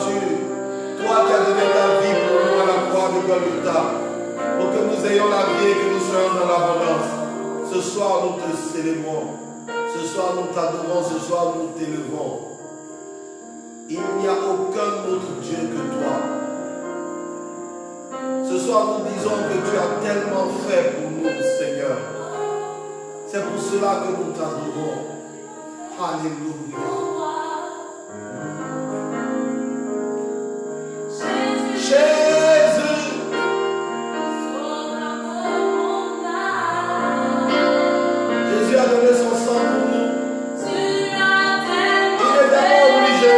voiture. Toi qui as donné ta vie pour nous à la croix de Golgotha, pour que nous ayons la vie et que nous soyons dans l'abondance. Ce soir, nous te célébrons. Ce soir, nous t'adorons. Ce soir, nous t'élevons. Il n'y a aucun autre Dieu que toi. Ce soir, nous disons que tu as tellement fait pour nous, Seigneur. C'est pour cela que nous t'adorons. Alléluia. Jésus. Jésus a donné son sang pour nous. Il n'était pas obligé.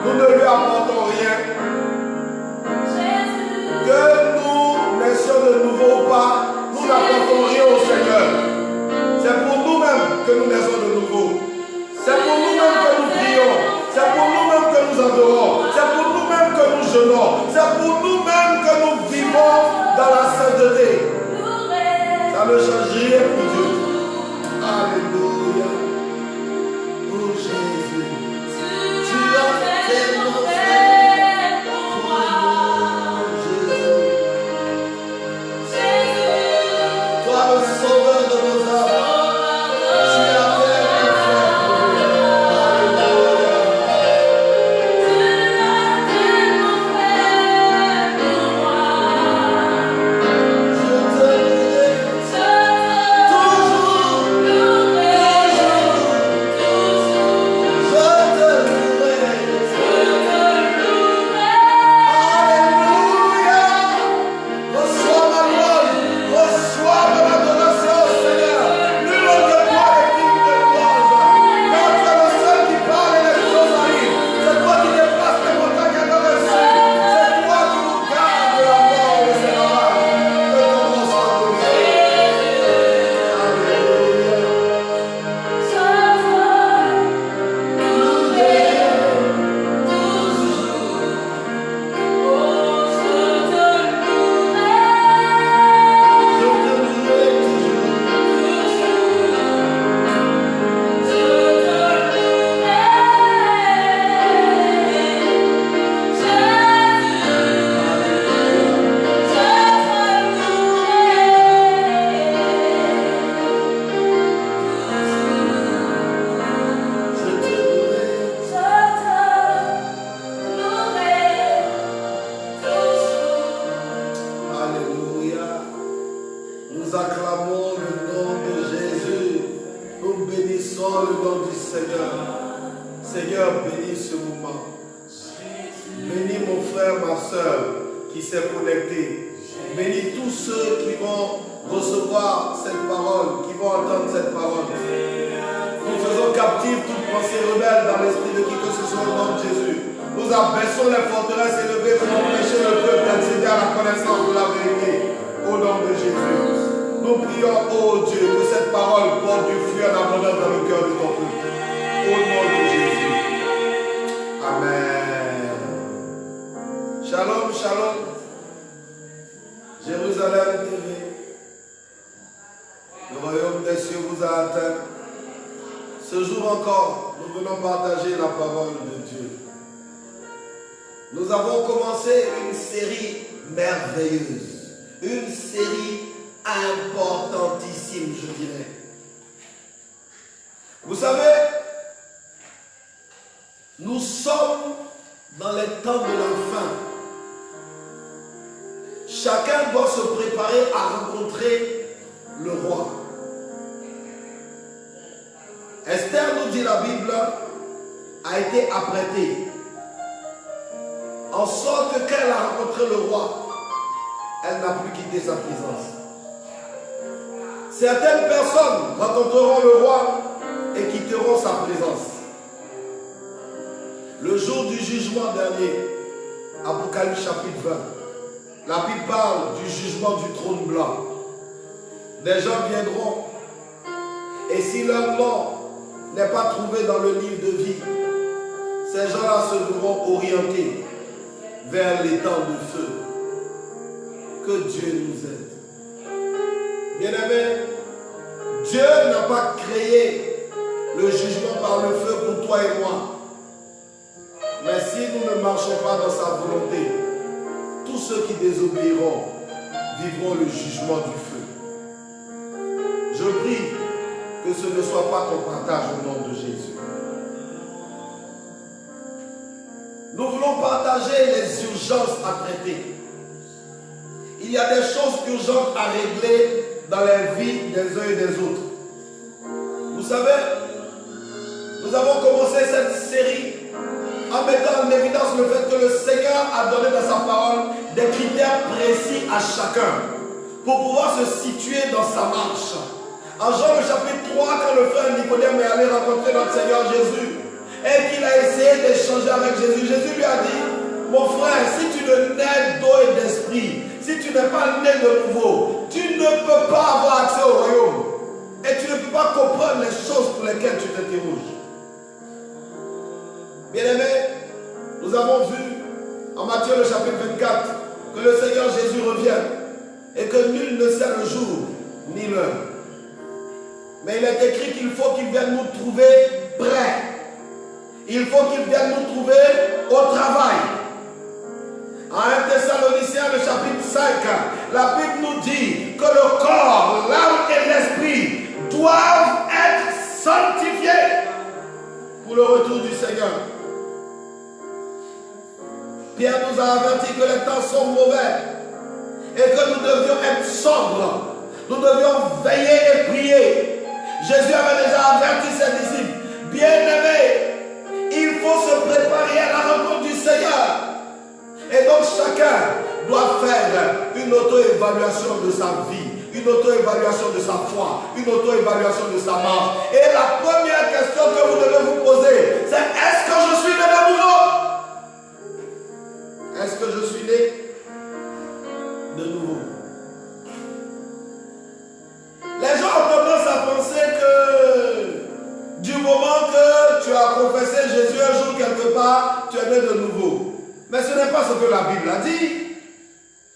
Nous ne lui apportons rien. Que nous naissions de nouveau ou pas, nous n'apportons rien au Seigneur. C'est pour nous-mêmes que nous naissons de nouveau. C'est pour nous-mêmes que nous prions. C'est pour nous-mêmes que nous adorons. C'est pour nous-mêmes que nous jeûnons. C'est pour nous-mêmes que nous vivons dans la sainteté. Ça ne change rien pour Dieu. Alléluia. Oh Jésus. Tu as tellement fait pour moi, Jésus. Toi le sauveur de nos âmes. Tu as tellement fait pour nous. Alléluia. Je te louerai Certaines personnes rencontreront le roi et quitteront sa présence. Le jour du jugement dernier, Apocalypse chapitre 20, la Bible parle du jugement du trône blanc. Des gens viendront et si leur nom n'est pas trouvé dans le livre de vie, ces gens-là se trouveront orientés vers l'étang de feu. Que Dieu nous aide. Bien-aimés, Dieu n'a pas créé le jugement par le feu pour toi et moi. nous ne marchons pas dans sa volonté, tous ceux qui désobéiront vivront le jugement du feu. Je prie que ce ne soit pas ton partage au nom de Jésus. Nous voulons partager les urgences à traiter. Il y a des choses urgentes à régler dans la vie des uns et des autres. Vous savez, nous avons commencé cette série en mettant en évidence le fait que le Seigneur a donné dans sa parole des critères précis à chacun pour pouvoir se situer dans sa marche. En Jean le chapitre 3, quand le frère Nicodème est allé rencontrer notre Seigneur Jésus et qu'il a essayé d'échanger avec Jésus, Jésus lui a dit: mon frère, si tu ne nais d'eau et d'esprit, si tu n'es pas né de nouveau, tu ne peux pas avoir accès au royaume. Et tu ne peux pas comprendre les choses pour lesquelles tu t'interroges. Bien-aimés, nous avons vu en Matthieu le chapitre 24 que le Seigneur Jésus revient et que nul ne sait le jour ni l'heure. Mais il est écrit qu'il faut qu'il vienne nous trouver prêts. Il faut qu'il vienne nous trouver au travail. En 1 Thessaloniciens, le chapitre 5, la Bible nous dit que le corps, l'âme et l'esprit doivent être sanctifiés pour le retour du Seigneur. Pierre nous a averti que les temps sont mauvais et que nous devions être sombres. Nous devions veiller et prier. Jésus avait déjà averti ses disciples: bien-aimés, il faut se préparer à la rencontre du Seigneur. Et donc chacun doit faire une auto-évaluation de sa vie, une auto-évaluation de sa foi, une auto-évaluation de sa marche. Et la première question que vous devez vous poser, c'est: est-ce que je suis né de nouveau? Est-ce que je suis né de nouveau? Les gens ont tendance à penser que du moment que tu as confessé Jésus un jour quelque part, tu es né de nouveau. Mais ce n'est pas ce que la Bible a dit.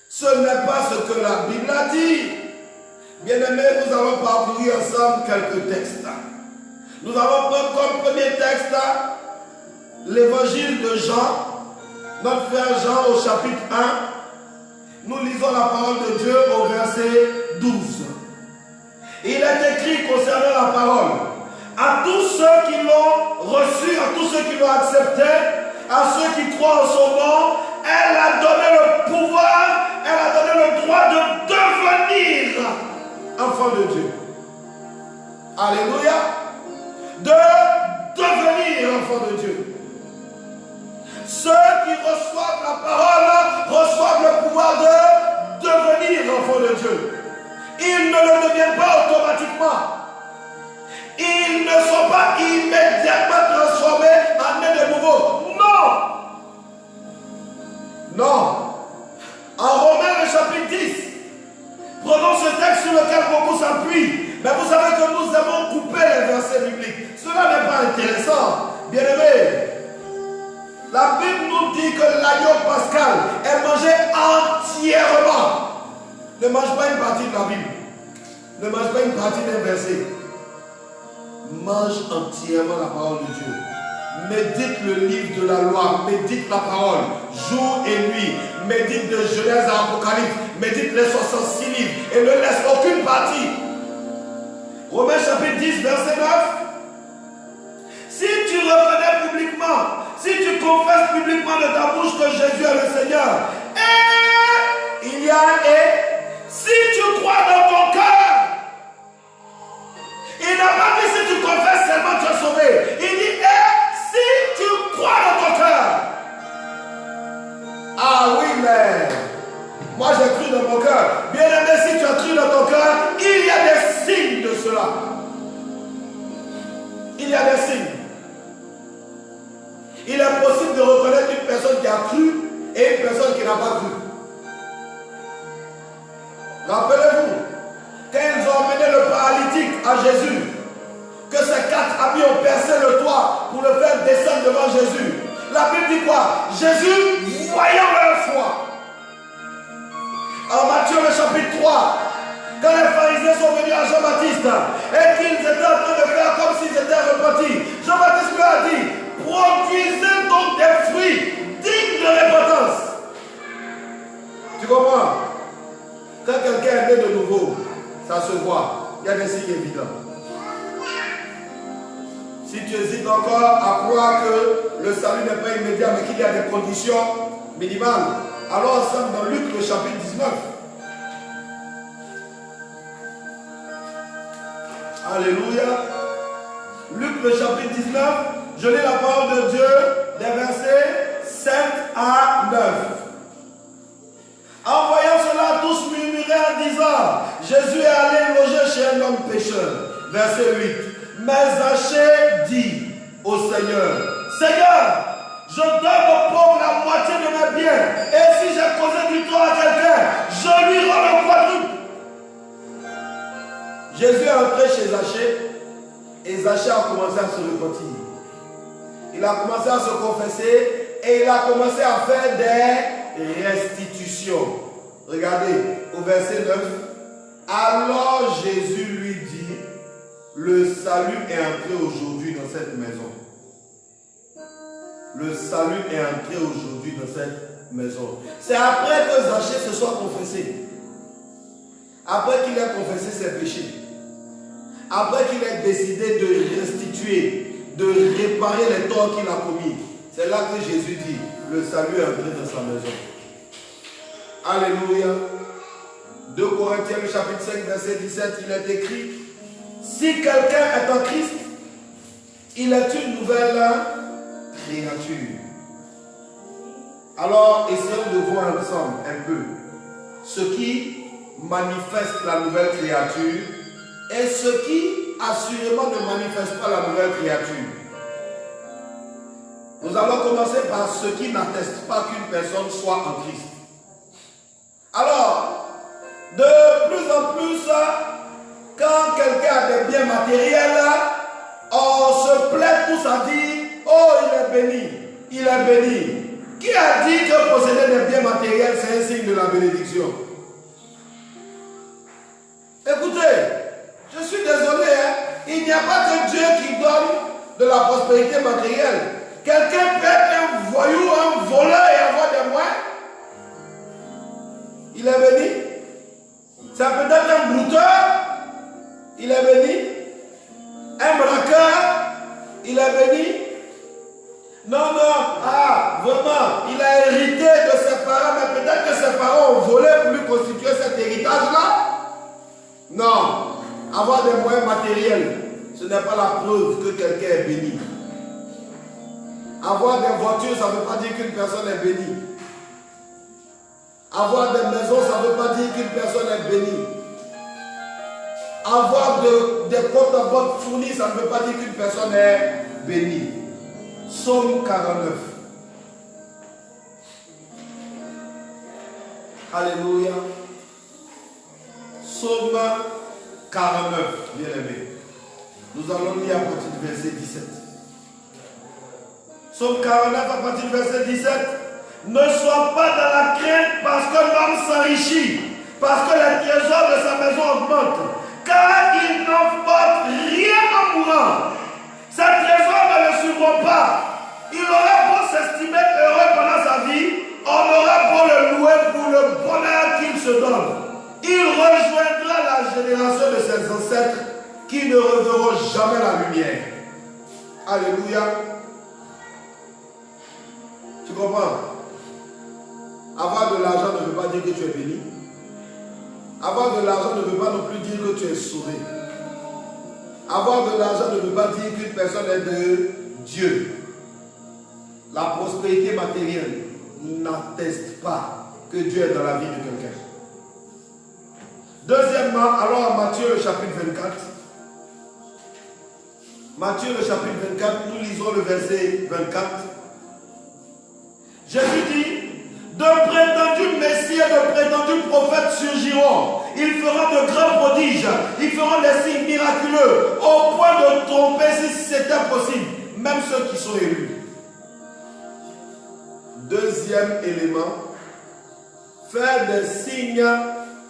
Ce n'est pas ce que la Bible a dit. Bien-aimés, nous allons parcourir ensemble quelques textes. Nous allons prendre comme premier texte l'évangile de Jean, notre frère Jean au chapitre 1. Nous lisons la parole de Dieu au verset 12. Il est écrit concernant la parole: à tous ceux qui l'ont reçu, à tous ceux qui l'ont accepté, à ceux qui croient en son nom, elle a donné le pouvoir, elle a donné le droit de devenir enfant de Dieu. Alléluia. De devenir enfant de Dieu. Ceux qui reçoivent la parole reçoivent le pouvoir de devenir enfant de Dieu. Ils ne le deviennent pas automatiquement. Ils ne sont pas immédiatement transformés en nés de nouveau. Non. Non. En Romains le chapitre 10, prenons ce texte sur lequel beaucoup s'appuient. Mais vous savez que nous avons coupé les versets bibliques. Cela n'est pas intéressant. Bien-aimés, la Bible nous dit que l'agneau pascal est mangé entièrement. Ne mange pas une partie de la Bible. Ne mange pas une partie d'un verset. Mange entièrement la parole de Dieu. Médite le livre de la loi. Médite la parole jour et nuit. Médite de Genèse à Apocalypse. Médite les 66 livres. Et ne laisse aucune partie. Romains chapitre 10 verset 9. Si tu reconnais publiquement, si tu confesses publiquement de ta bouche que Jésus est le Seigneur, et il y a un et, si tu crois dans ton cœur, il n'a pas dit si tu confesses seulement tu es sauvé. Il dit et si tu crois dans ton cœur. Ah oui, mais moi j'ai cru dans mon cœur. Bien aimé, si tu as cru dans ton cœur, il y a des signes de cela. Il y a des signes. Il est possible de reconnaître une personne qui a cru et une personne qui n'a pas cru. Rappelez-vous, quand ils ont emmené le paralytique à Jésus, que ses 4 amis ont percé le toit pour le faire descendre devant Jésus. La Bible dit quoi? Jésus, voyant leur foi. En Matthieu le chapitre 3, quand les pharisiens sont venus à Jean-Baptiste et qu'ils étaient en train de faire comme s'ils étaient repentis, Jean-Baptiste lui a dit: produisez donc des fruits des signes évidents. Si tu hésites encore à croire que le salut n'est pas immédiat, mais qu'il y a des conditions minimales, alors nous sommes dans Luc le chapitre 19. Alléluia. Luc le chapitre 19, je lis la parole de Dieu des versets 7 à 9. En voyant cela, tous murmuraient en disant, Jésus est allé loger chez un homme pécheur. Verset 8. Mais Zachée dit au Seigneur, Seigneur, je donne aux pauvres la moitié de mes biens, et si j'ai causé du tort à quelqu'un, je lui rends le quadruple. Jésus est entré chez Zachée, et Zachée a commencé à se repentir. Il a commencé à se confesser, et il a commencé à faire des restitutions. Regardez, au verset 9. Alors Jésus lui dit, le salut est entré aujourd'hui dans cette maison. Le salut est entré aujourd'hui dans cette maison. C'est après que Zachée se soit confessé. Après qu'il ait confessé ses péchés. Après qu'il ait décidé de restituer, de réparer les torts qu'il a commis. C'est là que Jésus dit, le salut est entré dans sa maison. Alléluia. 2 Corinthiens chapitre 5 verset 17, il est écrit, si quelqu'un est en Christ, il est une nouvelle créature. Alors, essayons de voir ensemble un peu ce qui manifeste la nouvelle créature et ce qui assurément ne manifeste pas la nouvelle créature. Nous allons commencer par ce qui n'atteste pas qu'une personne soit en Christ. Alors, de plus en plus, quand quelqu'un a des biens matériels, on se plaît tous à dire, oh, il est béni, il est béni. Qui a dit que posséder des biens matériels, c'est un signe de la bénédiction? Écoutez, je suis désolé, il n'y a pas que Dieu qui donne de la prospérité matérielle. Quelqu'un peut être un voyou, un voleur et avoir des moyens. Il est béni. Ça peut être un brouteur. Il est béni. Un braqueur. Il est béni. Non, vraiment, il a hérité de ses parents, mais peut-être que ses parents ont volé pour lui constituer cet héritage-là. Non. Avoir des moyens matériels, ce n'est pas la preuve que quelqu'un est béni. Avoir des voitures, ça ne veut pas dire qu'une personne est bénie. Avoir des maisons, ça ne veut pas dire qu'une personne est bénie. Avoir des comptes en banque fournis, ça ne veut pas dire qu'une personne est bénie. Psaume 49. Alléluia. Psaume 49, bien aimé. Nous allons lire à partir du verset 17. Psaume 49 à partir du verset 17. Ne sois pas dans la crainte parce que l'homme s'enrichit, parce que les trésors de sa maison augmentent, car il n'emporte rien en mourant. Ses trésors ne le suivront pas. Il aura beau s'estimer heureux pendant sa vie, on aura beau le louer pour le bonheur qu'il se donne. Il rejoindra la génération de ses ancêtres qui ne reverront jamais la lumière. Alléluia. Tu comprends? Avoir de l'argent ne veut pas dire que tu es béni. Avoir de l'argent ne veut pas non plus dire que tu es sauvé. Avoir de l'argent ne veut pas dire qu'une personne est de Dieu. La prospérité matérielle n'atteste pas que Dieu est dans la vie de quelqu'un. Deuxièmement, alors Matthieu le chapitre 24. Matthieu le chapitre 24, nous lisons le verset 24. Jésus dit, de prétendus messies et de prétendus prophètes surgiront. Ils feront de grands prodiges, ils feront des signes miraculeux, au point de tromper, si c'était possible, même ceux qui sont élus. Deuxième élément, faire des signes,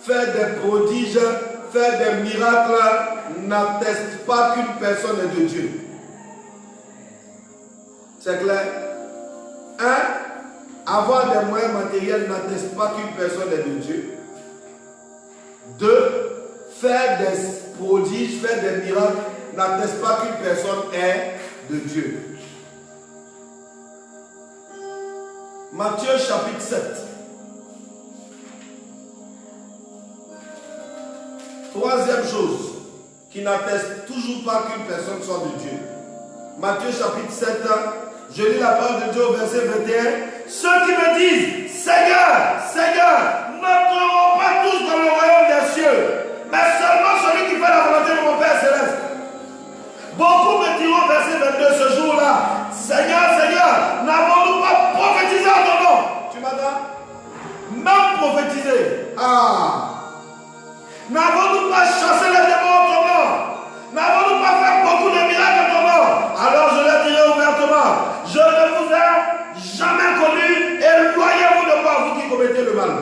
faire des prodiges, faire des miracles n'atteste pas qu'une personne est de Dieu. C'est clair? 1. Avoir des moyens matériels n'atteste pas qu'une personne est de Dieu. 2. Faire des prodiges, faire des miracles, n'attestent pas qu'une personne est de Dieu. Matthieu chapitre 7. Troisième chose qui n'atteste toujours pas qu'une personne soit de Dieu. Matthieu chapitre 7, je lis la parole de Dieu au verset 21. Ceux qui me disent, Seigneur, Seigneur, n'entreront pas tous dans le royaume des cieux, mais seulement celui qui fait la volonté de mon Père céleste. Beaucoup me diront, verset 22, ce jour-là, Seigneur, Seigneur, n'avons-nous pas prophétisé en ton nom? Tu m'entends? Même prophétisé. N'avons-nous pas chassé les démons en ton nom? N'avons-nous pas fait beaucoup de miracles en ton nom? Alors je leur dirai ouvertement, je ne vous ai jamais connu, éloignez-vous de moi, vous qui commettez le mal.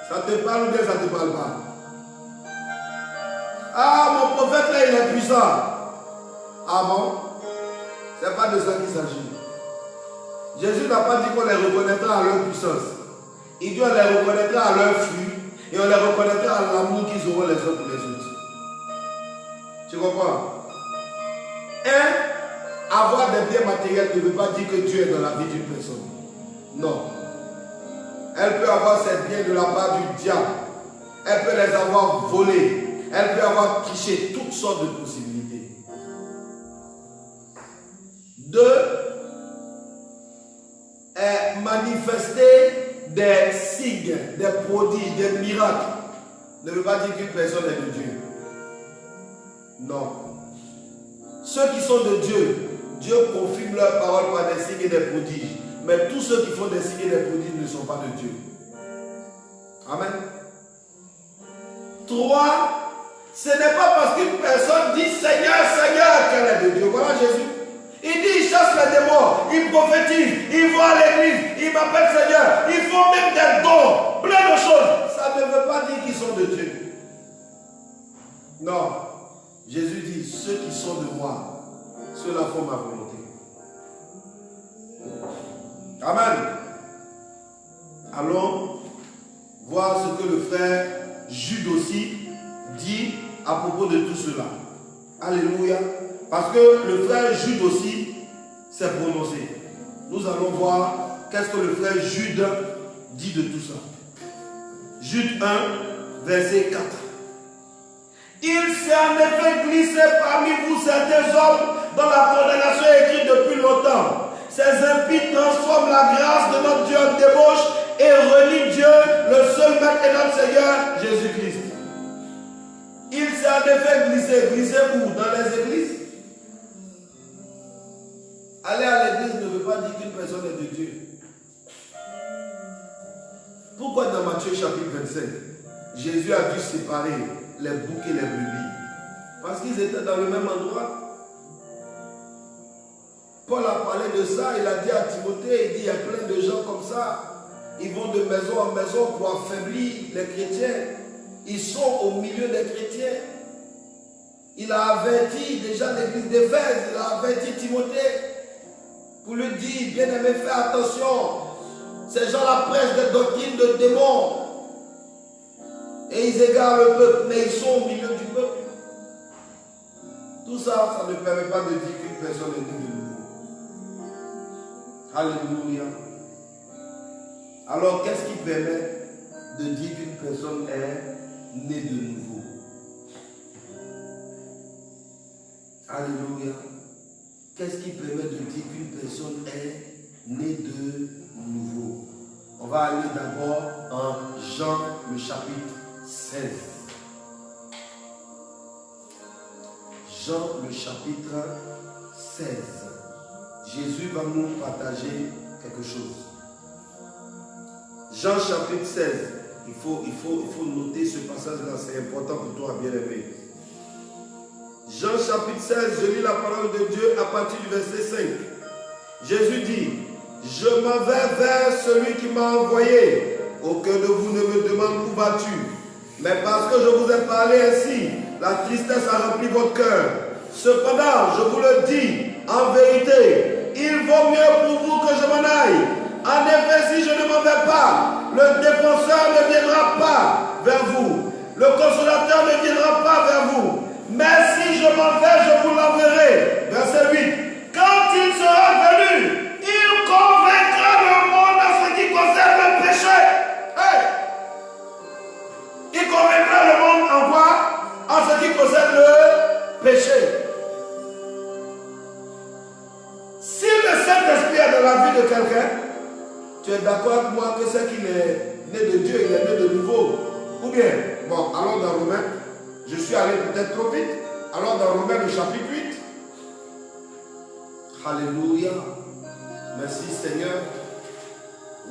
Ça te parle ou bien ça ne te parle pas? Mon prophète là, il est puissant. Ah bon? Ce n'est pas de ça qu'il s'agit. Jésus n'a pas dit qu'on les reconnaîtra à leur puissance. Il dit qu'on les reconnaîtra à leur fruit et on les reconnaîtra à l'amour qu'ils auront les uns pour les autres. Tu comprends? Avoir des biens matériels ne veut pas dire que Dieu est dans la vie d'une personne. Non. Elle peut avoir ses biens de la part du diable. Elle peut les avoir volés. Elle peut avoir triché toutes sortes de possibilités. 2. Manifester des signes, des prodiges, des miracles ne veut pas dire qu'une personne est de Dieu. Non. Ceux qui sont de Dieu, Dieu confirme leur parole par des signes et des prodiges. Mais tous ceux qui font des signes et des prodiges ne sont pas de Dieu. Amen. 3. Ce n'est pas parce qu'une personne dit Seigneur, Seigneur qu'elle est de Dieu. Voilà Jésus. Il dit, il chasse les démons, il prophétise, il va à l'église, il m'appelle Seigneur, ils font même des dons, plein de choses. Ça ne veut pas dire qu'ils sont de Dieu. Non. Jésus dit, ceux qui sont de moi, ceux-là font ma volonté. Amen. Allons voir ce que le frère Jude aussi dit à propos de tout cela. Alléluia. Parce que le frère Jude aussi s'est prononcé. Nous allons voir qu'est-ce que le frère Jude dit de tout ça. Jude 1, verset 4. Il s'est en effet glissé parmi vous certains hommes dont la condamnation est écrite depuis longtemps. Ces impies transforment la grâce de notre Dieu en débauche et relient Dieu, le seul maître et notre Seigneur, Jésus-Christ. Il s'est en effet glissé. Glissé où? Dans les églises? Aller à l'église ne veut pas dire qu'une personne est de Dieu. Pourquoi dans Matthieu chapitre 25, Jésus a dû séparer les boucs et les brebis? Parce qu'ils étaient dans le même endroit. Paul a parlé de ça, il a dit à Timothée, il dit il y a plein de gens comme ça. Ils vont de maison en maison pour affaiblir les chrétiens. Ils sont au milieu des chrétiens. Il a averti déjà l'église d'Éphèse, il a averti Timothée pour lui dire, bien-aimé, fais attention. Ces gens-là prêchent des doctrines de démons. Et ils égarent le peuple, mais ils sont au milieu du peuple. Tout ça, ça ne permet pas de dire qu'une personne est née de nouveau. Alléluia. Alors, qu'est-ce qui permet de dire qu'une personne est née de nouveau? Alléluia. Qu'est-ce qui permet de dire qu'une personne est née de nouveau? On va aller d'abord en Jean, le chapitre 16. Jean, le chapitre 16. Jésus va nous partager quelque chose. Jean, chapitre 16. Il faut noter ce passage-là, c'est important pour toi, bien-aimé. Jean chapitre 16, je lis la parole de Dieu à partir du verset 5. Jésus dit, je m'en vais vers celui qui m'a envoyé. Aucun de vous ne me demande où vas-tu. Mais parce que je vous ai parlé ainsi, la tristesse a rempli votre cœur. Cependant, je vous le dis, en vérité, il vaut mieux pour vous que je m'en aille. En effet, si je ne m'en vais pas, le défenseur ne viendra pas vers vous. le consolateur ne viendra pas vers vous. Mais si je m'en vais, je vous l'enverrai. Verset 8. Quand il sera venu, il convaincra le monde en ce qui concerne le péché. Hey! Il convaincra le monde en quoi? En ce qui concerne le péché. Si le Saint-Esprit est dans la vie de quelqu'un, tu es d'accord avec moi que c'est qu'il est né de Dieu, il est né de nouveau. Ou bien, bon, allons dans Romains. Je suis allé peut-être trop vite. Allons dans Romains le chapitre 8. Alléluia. Merci Seigneur.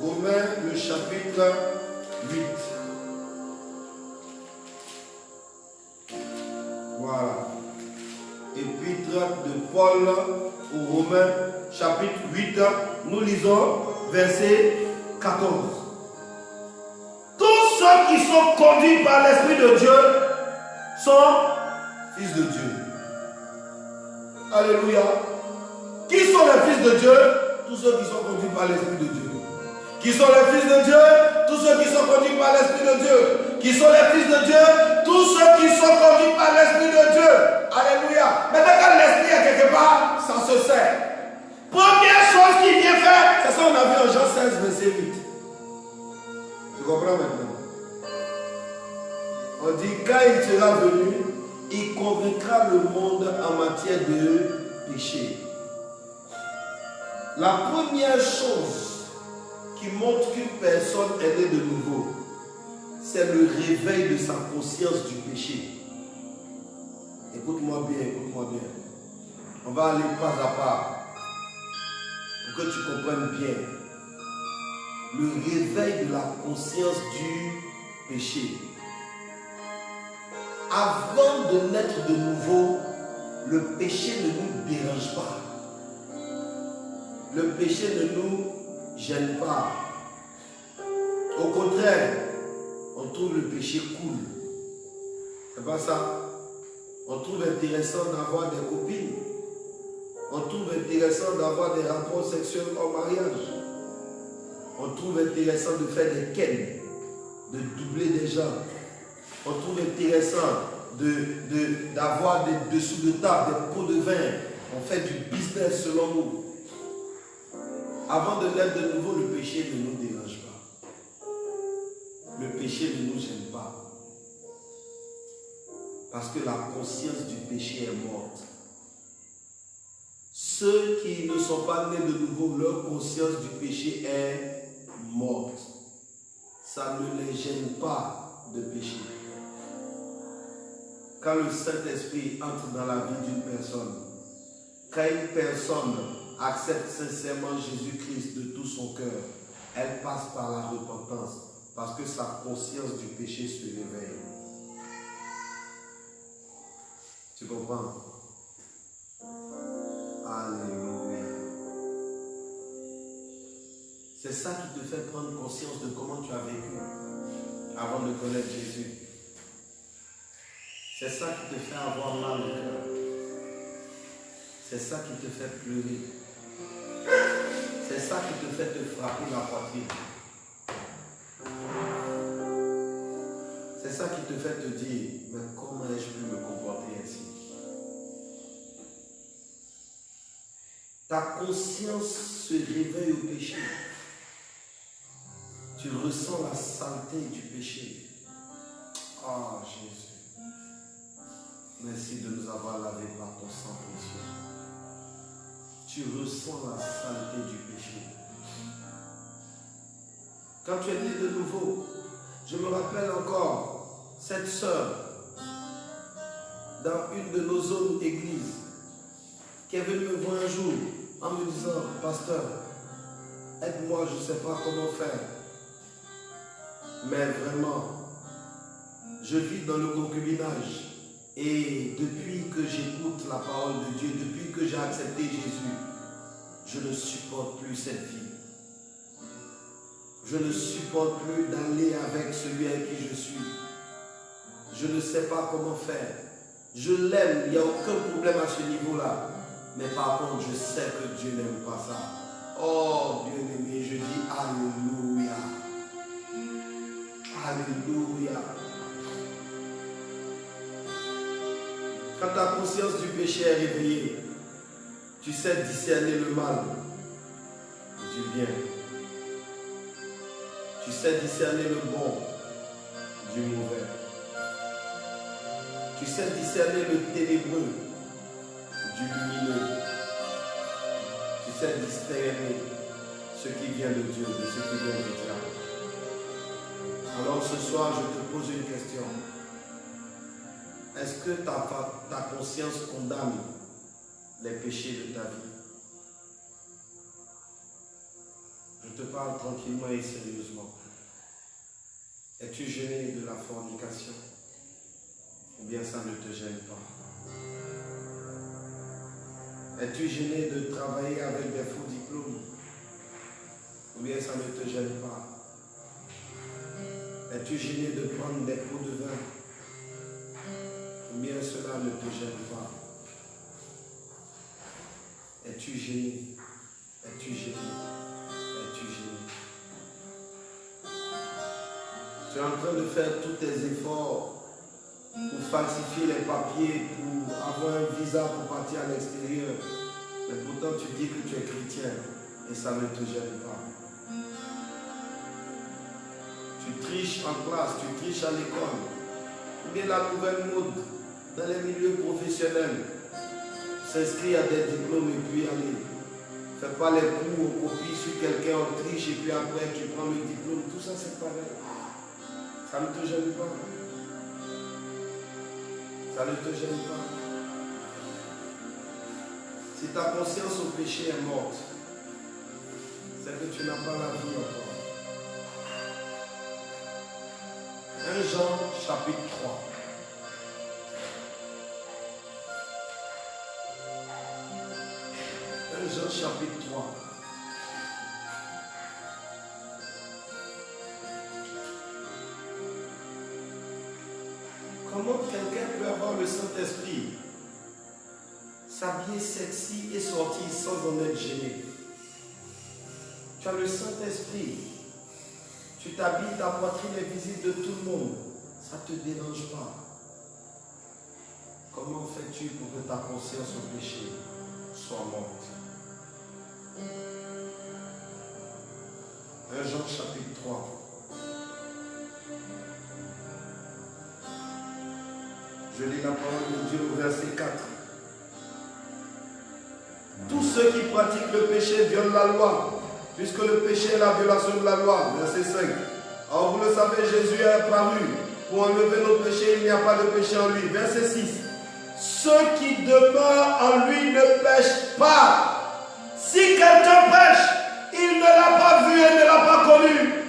Romains le chapitre 8. Voilà. Épître de Paul aux Romains chapitre 8. Nous lisons verset 14. Tous ceux qui sont conduits par l'Esprit de Dieu sont fils de Dieu. Alléluia. Qui sont les fils de Dieu? Tous ceux qui sont conduits par l'Esprit de Dieu. Qui sont les fils de Dieu? Tous ceux qui sont conduits par l'Esprit de Dieu. Qui sont les fils de Dieu? Tous ceux qui sont conduits par l'Esprit de Dieu. Alléluia. Maintenant quand l'Esprit est quelque part, ça se sait. Première chose qu'il vient faire, c'est ça qu'on a vu en Jean 16, verset 8. Tu comprends maintenant? On dit quand il sera venu, il convaincra le monde en matière de péché. La première chose qui montre qu'une personne est née de nouveau, c'est le réveil de sa conscience du péché. Écoute-moi bien, écoute-moi bien. On va aller pas à pas pour que tu comprennes bien. Le réveil de la conscience du péché. Avant de naître de nouveau, le péché ne nous dérange pas. Le péché ne nous gêne pas. Au contraire, on trouve le péché cool. C'est pas ça. On trouve intéressant d'avoir des copines. On trouve intéressant d'avoir des rapports sexuels au mariage. On trouve intéressant de faire des ken, de doubler des gens. On trouve intéressant d'avoir des dessous de table, des pots de vin. On fait du business selon nous. Avant de naître de nouveau, le péché ne nous dérange pas. Le péché ne nous gêne pas. Parce que la conscience du péché est morte. Ceux qui ne sont pas nés de nouveau, leur conscience du péché est morte. Ça ne les gêne pas de pécher. Quand le Saint-Esprit entre dans la vie d'une personne, quand une personne accepte sincèrement Jésus-Christ de tout son cœur, elle passe par la repentance parce que sa conscience du péché se réveille. Tu comprends? Alléluia. C'est ça qui te fait prendre conscience de comment tu as vécu avant de connaître Jésus. C'est ça qui te fait avoir mal au cœur. C'est ça qui te fait pleurer. C'est ça qui te fait te frapper la poitrine. C'est ça qui te fait te dire, mais comment ai-je pu me comporter ainsi? Ta conscience se réveille au péché. Tu ressens la saleté du péché. Oh Jésus. Merci de nous avoir lavé par ton sang précieux. Tu ressens la saleté du péché. Quand tu es né de nouveau, je me rappelle encore cette sœur dans une de nos zones églises qui est venue me voir un jour en me disant, pasteur, aide-moi, je ne sais pas comment faire. Mais vraiment, je vis dans le concubinage. Et depuis que j'écoute la parole de Dieu, depuis que j'ai accepté Jésus, je ne supporte plus cette vie. Je ne supporte plus d'aller avec celui avec qui je suis. Je ne sais pas comment faire. Je l'aime, il n'y a aucun problème à ce niveau-là. Mais par contre, je sais que Dieu n'aime pas ça. Oh, bien-aimé, je dis Alléluia. Alléluia. Quand ta conscience du péché est réveillée, tu sais discerner le mal du bien. Tu sais discerner le bon du mauvais. Tu sais discerner le ténébreux du lumineux. Tu sais distinguer ce qui vient de Dieu de ce qui vient du diable. Alors ce soir, je te pose une question. Est-ce que ta conscience condamne les péchés de ta vie? Je te parle tranquillement et sérieusement. Es-tu gêné de la fornication? Ou bien ça ne te gêne pas? Es-tu gêné de travailler avec des faux diplômes? Ou bien ça ne te gêne pas? Es-tu gêné de prendre des pots de vin? Ou bien cela ne te gêne pas? Es-tu gêné? Es-tu gêné? Es-tu gêné? Tu es en train de faire tous tes efforts pour falsifier les papiers, pour avoir un visa pour partir à l'extérieur. Mais pourtant tu dis que tu es chrétien et ça ne te gêne pas. Tu triches en classe, tu triches à l'école. Ou bien la nouvelle mode dans les milieux professionnels. S'inscrire à des diplômes et puis aller. Fais pas les cours, copie sur quelqu'un, on triche et puis après tu prends le diplôme. Tout ça c'est pareil. Ça ne te gêne pas. Ça ne te gêne pas. Si ta conscience au péché est morte, c'est que tu n'as pas la vie encore. 1 Jean chapitre 3. 1 Jean chapitre 3. Comment quelqu'un peut avoir le Saint-Esprit, s'habiller sexy et sortir sans en être gêné? Tu as le Saint-Esprit. Tu t'habilles, ta poitrine est visible de tout le monde. Ça ne te dérange pas. Comment fais-tu pour que ta conscience au péché soit morte? 1 Jean chapitre 3. Je lis la parole de Dieu au verset 4. Tous ceux qui pratiquent le péché violent la loi, puisque le péché est la violation de la loi. Verset 5. Alors vous le savez, Jésus est apparu pour enlever nos péchés, il n'y a pas de péché en lui. Verset 6. Ceux qui demeurent en lui ne pêchent pas. Si quelqu'un pêche, il ne l'a pas vu et ne l'a pas connu.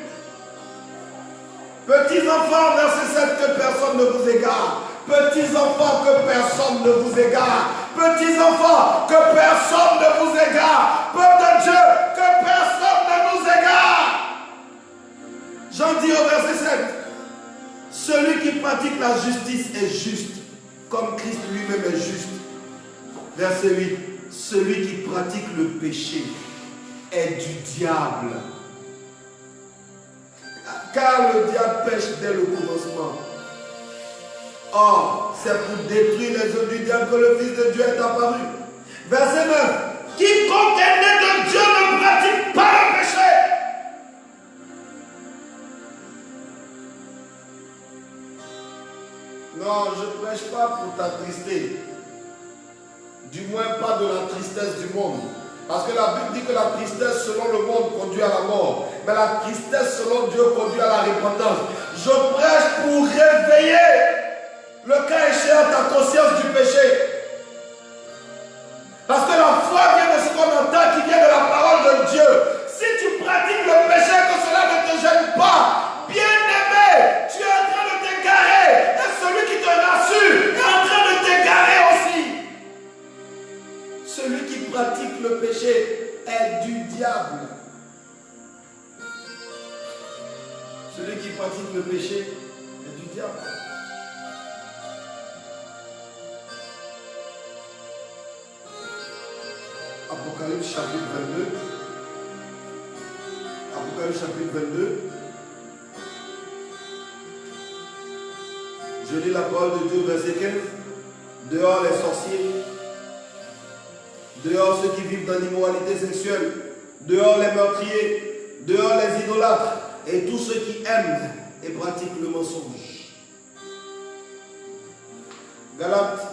Petits enfants, verset 7, que personne ne vous égare. Petits enfants, que personne ne vous égare. Petits enfants, que personne ne vous égare. Peuple de Dieu, que personne ne nous égare. J'en dis au verset 7. Celui qui pratique la justice est juste, comme Christ lui-même est juste. Verset 8. Celui qui pratique le péché est du diable. Car le diable pêche dès le commencement. Or, c'est pour détruire les œuvres du diable que le Fils de Dieu est apparu. Verset 9. Quiconque est né de Dieu ne pratique pas le péché. Non, je ne prêche pas pour t'attrister. Du moins pas de la tristesse du monde. Parce que la Bible dit que la tristesse selon le monde conduit à la mort. Mais la tristesse selon Dieu conduit à la repentance. Je prêche pour réveiller le cas échéant ta conscience du péché. Parce que la foi vient de ce qu'on entend, qui vient de la parole de Dieu. Si tu pratiques le péché, que cela ne te gêne pas. Bien-aimé, tu es en train de t'égarer. Et celui qui te rassure est en train de t'égarer aussi. Celui qui pratique le péché est du diable. Celui qui pratique le péché est du diable. Apocalypse chapitre 22. Apocalypse chapitre 22. Je lis la parole de Dieu, verset 15. dehors les sorciers, dehors ceux qui vivent dans l'immoralité sexuelle, dehors les meurtriers, dehors les idolâtres et tous ceux qui aiment et pratiquent le mensonge. Galates,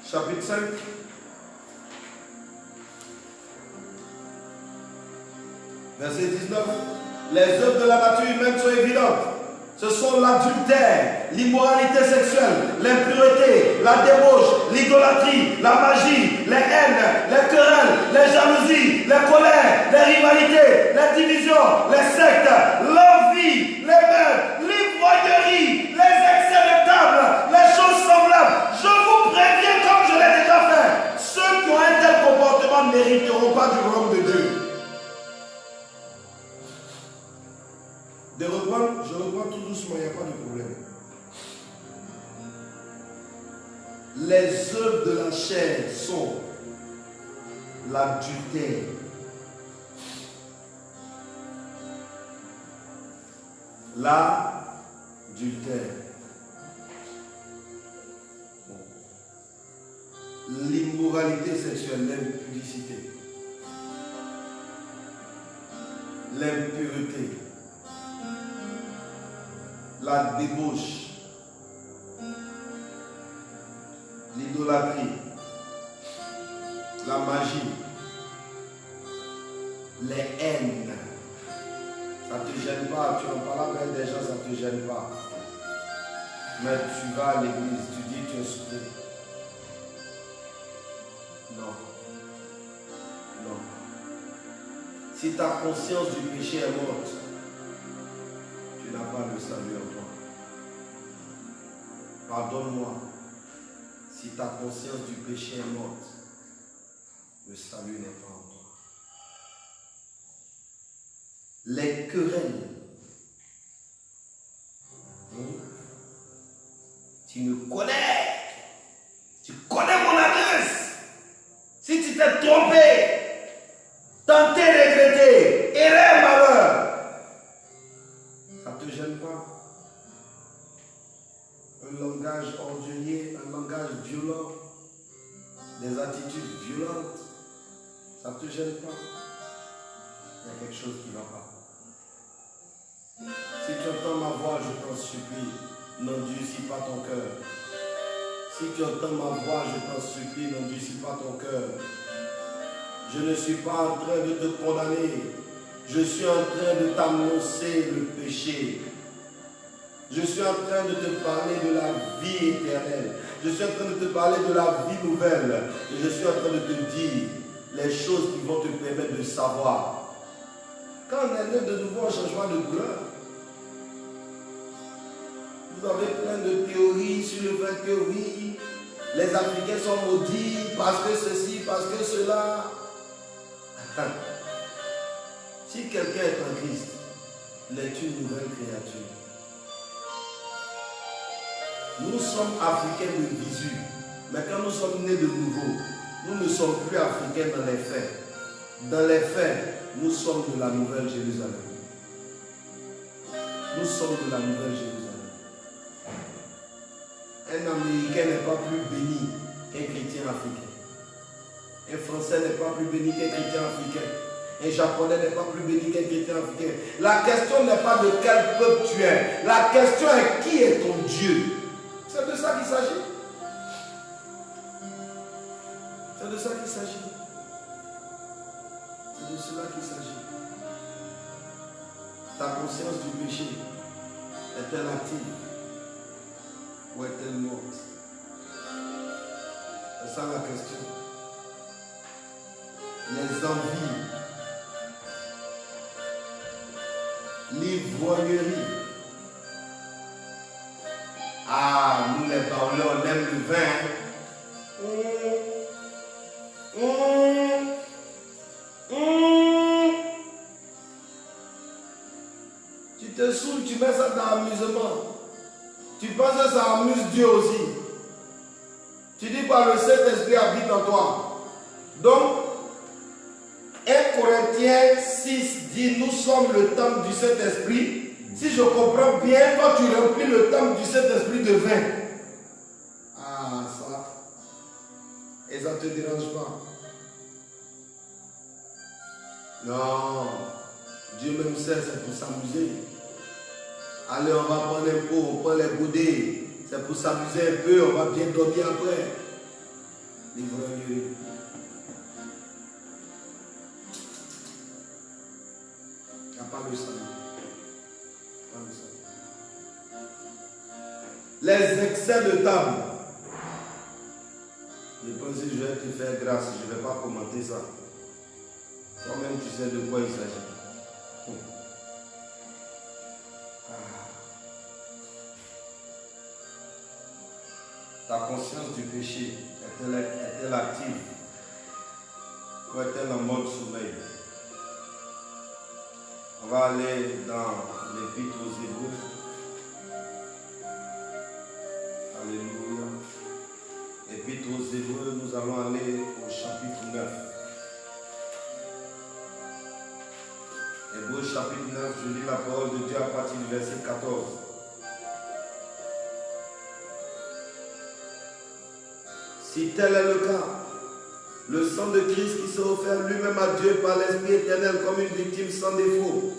chapitre 5. Verset 19. Les œuvres de la nature humaine sont évidentes. Ce sont l'adultère, l'immoralité sexuelle, l'impureté, la débauche, l'idolâtrie, la magie, les haines, les querelles, les jalousies, les colères, les rivalités, les divisions, les sectes, l'envie, les meurtres, l'ivrognerie, les excès de table, les choses semblables. Je vous préviens comme je l'ai déjà fait. Ceux qui ont un tel comportement ne mériteront pas du royaume de Dieu. Je reprends tout doucement, il n'y a pas de problème. Les œuvres de la chair sont l'adultère, l'immoralité sexuelle, l'impudicité, l'impureté, la débauche, l'idolâtrie, la magie, les haines. Ça ne te gêne pas, tu en parles avec des gens, ça ne te gêne pas. Mais tu vas à l'église, tu dis tu es sauvé. Non. Non. Si ta conscience du péché est morte, tu n'as pas le salut en toi. Pardonne-moi. Si ta conscience du péché est morte, le salut n'est pas en toi. Les querelles. Tu me connais. Tu connais mon adresse. Si tu t'es trompé, tenté, regretté, erreur, malheur, ça ne te gêne pas. Un langage ordurier, un langage violent, des attitudes violentes, ça ne te gêne pas. Il y a quelque chose qui ne va pas. Si tu entends ma voix, je t'en supplie, n'endurcis pas ton cœur. Si tu entends ma voix, je t'en supplie, n'endurcis pas ton cœur. Je ne suis pas en train de te condamner. Je suis en train de t'annoncer le péché. Je suis en train de te parler de la vie éternelle. Je suis en train de te parler de la vie nouvelle. Et je suis en train de te dire les choses qui vont te permettre de savoir. Quand on est né de nouveau, un changement de couleur. Vous avez plein de théories sur le fait que oui, les Africains sont maudits parce que ceci, parce que cela. Si quelqu'un est en Christ, il est une nouvelle créature. Nous sommes Africains de visu, mais quand nous sommes nés de nouveau, nous ne sommes plus Africains dans les faits. Dans les faits, nous sommes de la Nouvelle Jérusalem. Nous sommes de la Nouvelle Jérusalem. Un Américain n'est pas plus béni qu'un chrétien africain. Un Français n'est pas plus béni qu'un chrétien africain. Un Japonais n'est pas plus béni qu'un chrétien africain. La question n'est pas de quel peuple tu es. La question est qui est ton Dieu. C'est de ça qu'il s'agit. C'est de ça qu'il s'agit. C'est de cela qu'il s'agit. Ta conscience du péché est-elle active ou est-elle morte? C'est ça la question. Les envies, l'ivrognerie. Ah, nous les Baoulés, on aime le vin. Tu te saoules, tu mets ça dans l'amusement. Tu penses que ça amuse Dieu aussi. Tu dis quoi, le Saint-Esprit habite en toi. Donc, 1 Corinthiens 6 dit, nous sommes le temple du Saint-Esprit. Si je comprends bien, quand tu remplis le temple du Saint-Esprit de vin, ah, te dérange pas. Non, Dieu même sait, c'est pour s'amuser. Allez, on va prendre un pot, on prend les boudés. C'est pour s'amuser un peu, on va bien dormir après. L'ivrognerie. Il n'y a pas de salut. Les excès de table. Je pense que je vais te faire grâce, je ne vais pas commenter ça. Toi-même, tu sais de quoi il s'agit. Ta conscience du péché est-elle active ou est-elle en mode sommeil? On va aller dans l'Épître aux Hébreux. Alléluia. Épître aux Hébreux, nous allons aller au chapitre 9. Hébreux chapitre 9, je lis la parole de Dieu à partir du verset 14. Si tel est le cas, le sang de Christ qui s'est offert lui-même à Dieu par l'Esprit éternel comme une victime sans défaut,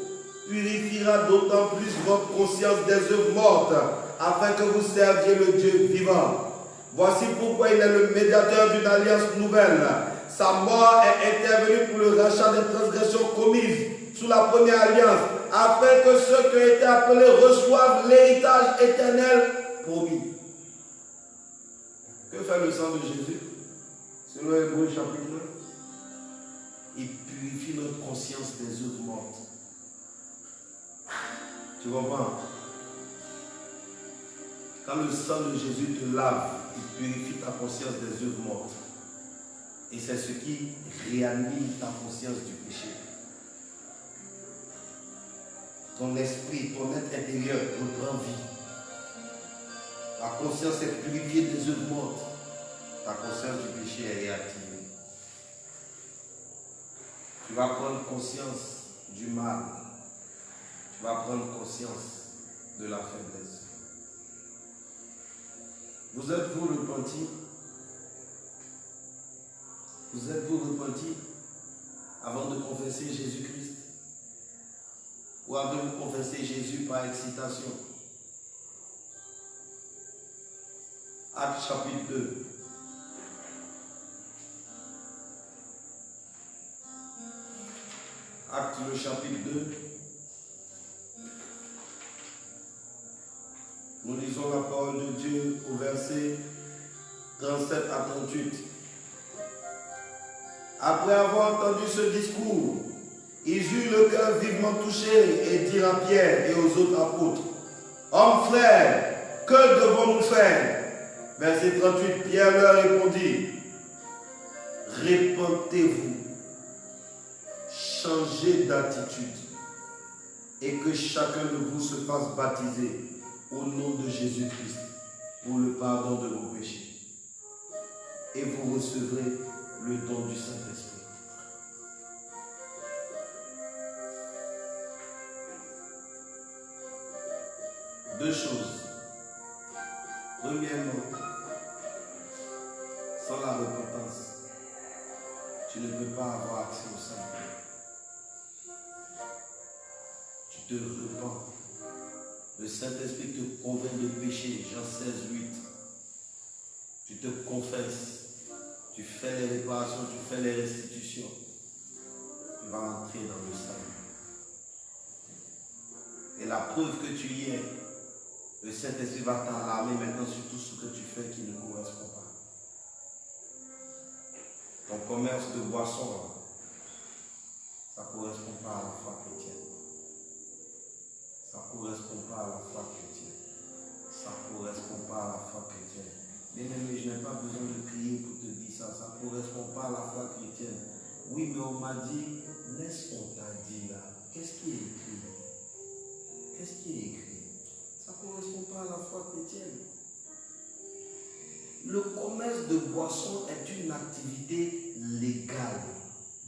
purifiera d'autant plus votre conscience des œuvres mortes, afin que vous serviez le Dieu vivant. Voici pourquoi il est le médiateur d'une alliance nouvelle. Sa mort est intervenue pour le rachat des transgressions commises sous la première alliance, afin que ceux qui ont été appelés reçoivent l'héritage éternel promis. Que fait le sang de Jésus? Selon Hébreux chapitre 9, il purifie notre conscience des œuvres mortes. Tu comprends? Quand le sang de Jésus te lave, il purifie ta conscience des œuvres mortes. Et c'est ce qui réanime ta conscience du péché. Ton esprit, ton être intérieur reprend vie. Ta conscience est purifiée des œuvres mortes. Ta conscience du péché est réactivée. Tu vas prendre conscience du mal. Tu vas prendre conscience de la faiblesse. Vous êtes-vous repentis? Vous êtes-vous repentis avant de confesser Jésus-Christ? Ou avez-vous confessé Jésus par excitation? Actes chapitre 2. Actes le chapitre 2. Nous lisons la parole de Dieu au verset 37 à 38. Après avoir entendu ce discours, ils eurent le cœur vivement touché et dirent à Pierre et aux autres apôtres: Hommes frères, que devons-nous faire? Verset 38, Pierre leur répondit: Répentez-vous, changez d'attitude, et que chacun de vous se fasse baptiser au nom de Jésus-Christ pour le pardon de vos péchés. Et vous recevrez le don du Saint-Esprit. Deux choses. Premièrement, sans la repentance, tu ne peux pas avoir accès au Saint-Esprit. Tu te repens. Le Saint-Esprit te convainc de péché. Jean 16, 8. Tu te confesses. Tu fais les réparations, tu fais les restitutions. Tu vas entrer dans le salut. Et la preuve que tu y es, le Saint-Esprit va t'alarmer maintenant sur tout ce que tu fais qui ne correspond pas. Ton commerce de boissons, ça ne correspond pas à la foi chrétienne. Ça ne correspond pas à la foi chrétienne. Ça ne correspond pas à la foi chrétienne. Bien-aimé, je n'ai pas besoin de crier pour te dire ça. Ça ne correspond pas à la foi chrétienne. Oui, mais on m'a dit, laisse ce qu'on t'a dit là. Qu'est-ce qui est écrit? Qu'est-ce qui est écrit? Ça ne correspond pas à la foi chrétienne. Le commerce de boissons est une activité légale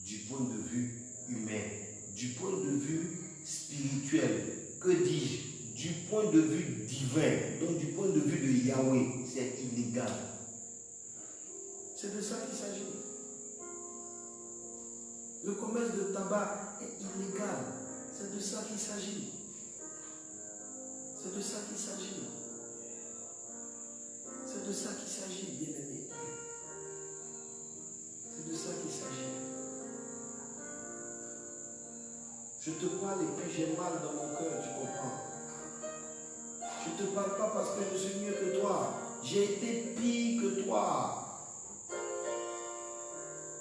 du point de vue humain, du point de vue spirituel. Que dis-je? Du point de vue divin, donc du point de vue de Yahweh, c'est illégal. C'est de ça qu'il s'agit. Le commerce de tabac est illégal. C'est de ça qu'il s'agit. C'est de ça qu'il s'agit. C'est de ça qu'il s'agit, bien-aimé. C'est de ça qu'il s'agit. Je te parle et puis j'ai mal dans mon cœur, tu comprends? Je ne te parle pas parce que je suis mieux que toi. J'ai été pire que toi.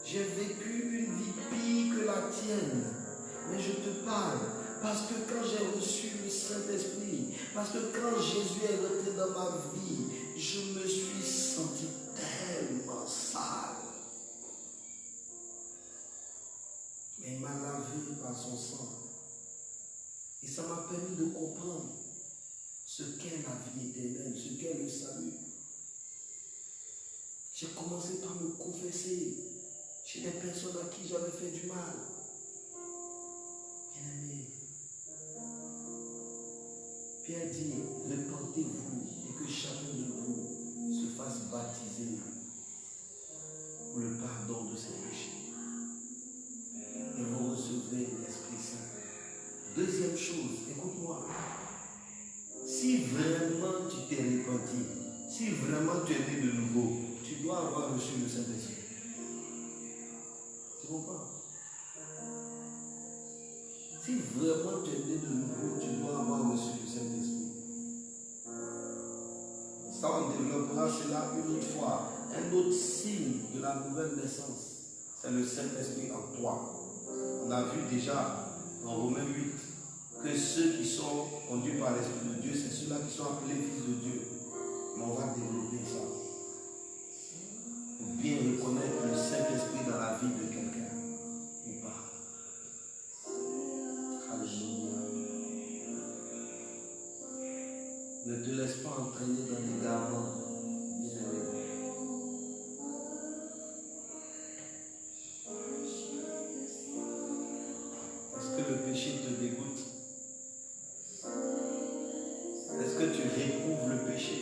J'ai vécu une vie pire que la tienne. Mais je te parle parce que quand j'ai reçu le Saint-Esprit, parce que quand Jésus est rentré dans ma vie, je me suis senti tellement sale. Mais il m'a lavé par son sang. Et ça m'a permis de comprendre ce qu'est la vie éternelle, ce qu'est le salut. J'ai commencé par me confesser chez des personnes à qui j'avais fait du mal. Bien-aimé, Pierre dit, repentez-vous et que chacun de vous se fasse baptiser pour le pardon de ses péchés. Et vous recevrez l'Esprit Saint. Deuxième chose, écoute-moi. Si vraiment tu t'es repenti, si vraiment tu es né de nouveau, tu dois avoir reçu le Saint-Esprit. Tu comprends? Si vraiment tu es né de nouveau, tu dois avoir reçu le Saint-Esprit. Ça, on développera cela une autre fois. Un autre signe de la nouvelle naissance, c'est le Saint-Esprit en toi. On a vu déjà en Romains 8 que ceux qui sont conduits par l'Esprit de Dieu, c'est ceux-là qui sont appelés fils de Dieu. Mais on va développer ça. Pour bien reconnaître le Saint-Esprit dans la vie de quelqu'un ou pas. Alléluia. Ne te laisse pas entraîner dans l'égarement. Bien-aimé. Est-ce que le péché te dégoûte? Est-ce que tu réprouves le péché?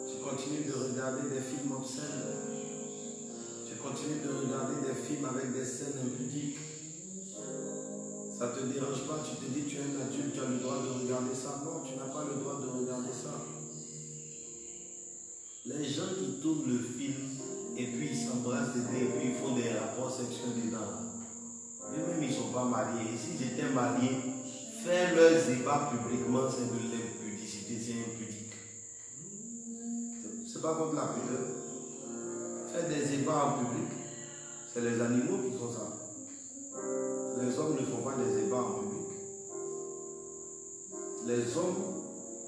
Tu continues de regarder des films obscènes. Tu continues de regarder des films avec des scènes impudiques. Ça ne te dérange pas, tu te dis tu es un adulte, tu as le droit de regarder ça. Non, tu n'as pas le droit de regarder ça. Les gens qui tournent le film et puis ils s'embrassent et puis ils font des rapports sexuels dedans. Eux-mêmes ils ne sont pas mariés. Et s'ils étaient mariés, faire leurs ébats publiquement, c'est de l'impudicité, c'est impudique. C'est pas contre la pudeur. Faire des ébats en public, c'est les animaux qui font ça. Les hommes ne font pas des ébats en public. Les hommes,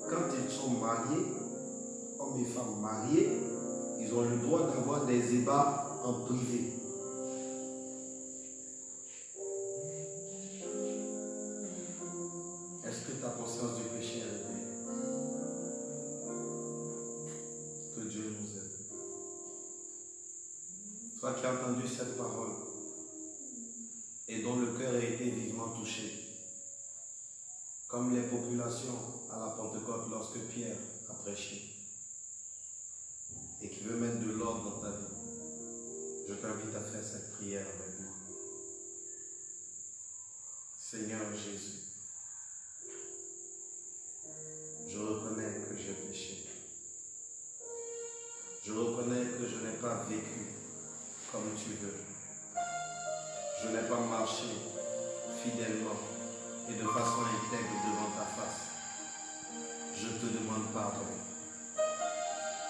quand ils sont mariés, hommes et femmes mariés, ils ont le droit d'avoir des ébats en privé. Est-ce que ta conscience du péché est élevée? Que Dieu nous aide. Toi qui as entendu cette parole et dont le cœur a été vivement touché, comme les populations à la Pentecôte lorsque Pierre a prêché, et qui veut mettre de l'ordre dans ta vie, je t'invite à faire cette prière avec moi. Seigneur Jésus, je reconnais que j'ai péché. Je reconnais que je n'ai pas vécu comme tu veux. Je n'ai pas marché fidèlement et de façon intègre devant ta face. Je te demande pardon.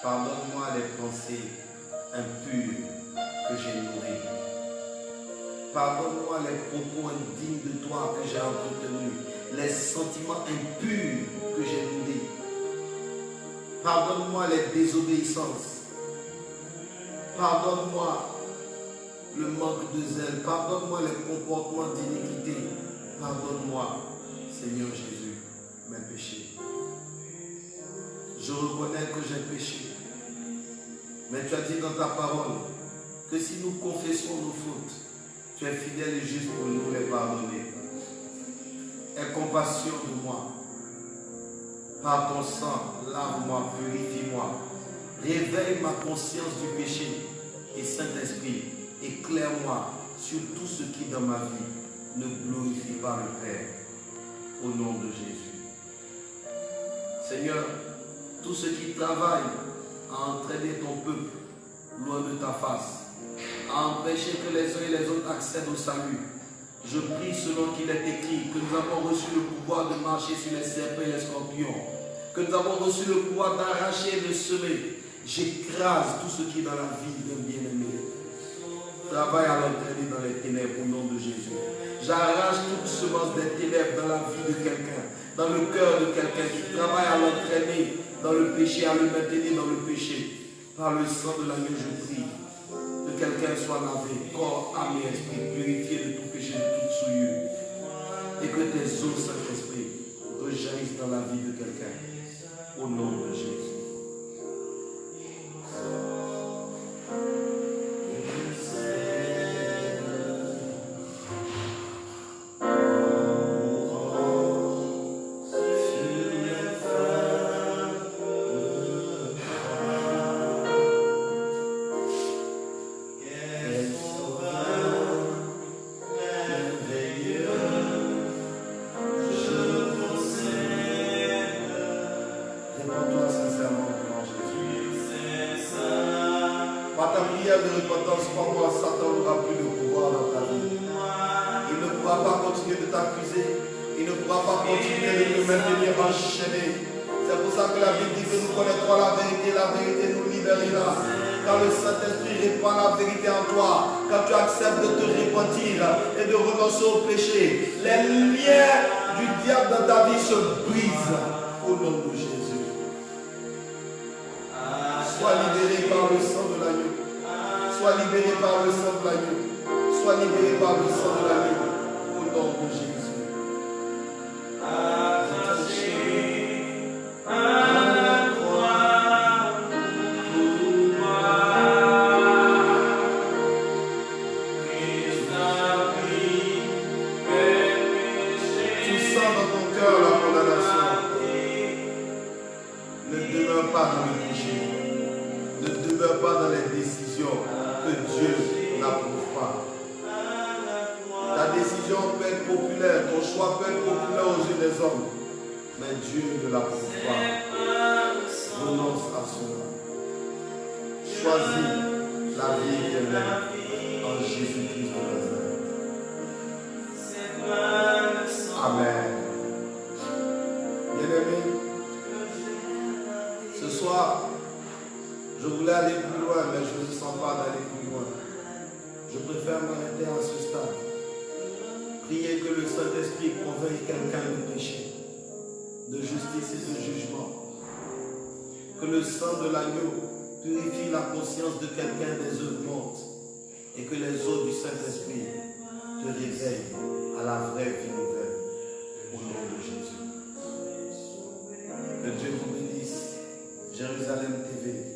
Pardonne-moi les pensées impures que j'ai nourries. Pardonne-moi les propos indignes de toi que j'ai entretenus, les sentiments impurs que j'ai nourris. Pardonne-moi les désobéissances. Pardonne-moi le manque de zèle. Pardonne-moi les comportements d'iniquité. Pardonne-moi, Seigneur Jésus, mes péchés. Je reconnais que j'ai péché. Mais tu as dit dans ta parole que si nous confessons nos fautes, tu es fidèle et juste pour nous les pardonner. Aie compassion de moi. Par ton sang, lave-moi, purifie-moi. réveille ma conscience du péché. Et Saint-Esprit, éclaire-moi sur tout ce qui dans ma vie ne glorifie pas le Père. Au nom de Jésus. Seigneur, tout ce qui travaille à entraîner ton peuple loin de ta face, à empêcher que les uns et les autres accèdent au salut, je prie selon qu'il est écrit que nous avons reçu le pouvoir de marcher sur les serpents et les scorpions, que nous avons reçu le pouvoir d'arracher et de semer. J'écrase tout ce qui est dans la vie d'un bien-aimé. Travaille à l'entraîner dans les ténèbres au nom de Jésus. J'arrache toute semence des ténèbres dans la vie de quelqu'un, dans le cœur de quelqu'un qui travaille à l'entraîner dans le péché, à le maintenir dans le péché. Par le sang de l'agneau, je prie que quelqu'un soit lavé, corps, âme et esprit, purifié de tout péché, de toute souillure. Et que tes eaux, Saint-Esprit, rejaillissent dans la vie de quelqu'un. Au nom de Jésus. Au péché, les liens du diable dans ta vie se brisent au nom de Jésus. Sois libéré par le sang de l'agneau. Sois libéré par le sang de l'agneau. Sois libéré par le sang de l'agneau au nom de Jésus. Mais Dieu ne l'approuve pas. Renonce à cela. Choisis la vie éternelle en Jésus-Christ de Nazareth. Amen. Bien-aimés, ce soir, je voulais aller plus loin, mais je ne sens pas d'aller plus loin. Je préfère m'arrêter à ce stade. Priez que le Saint-Esprit convainque quelqu'un de péché, de justice et de jugement. Que le sang de l'agneau purifie la conscience de quelqu'un des œuvres mortes et que les eaux du Saint-Esprit te réveillent à la vraie vie nouvelle. Au nom de Jésus. Que Dieu vous bénisse. Jérusalem TV.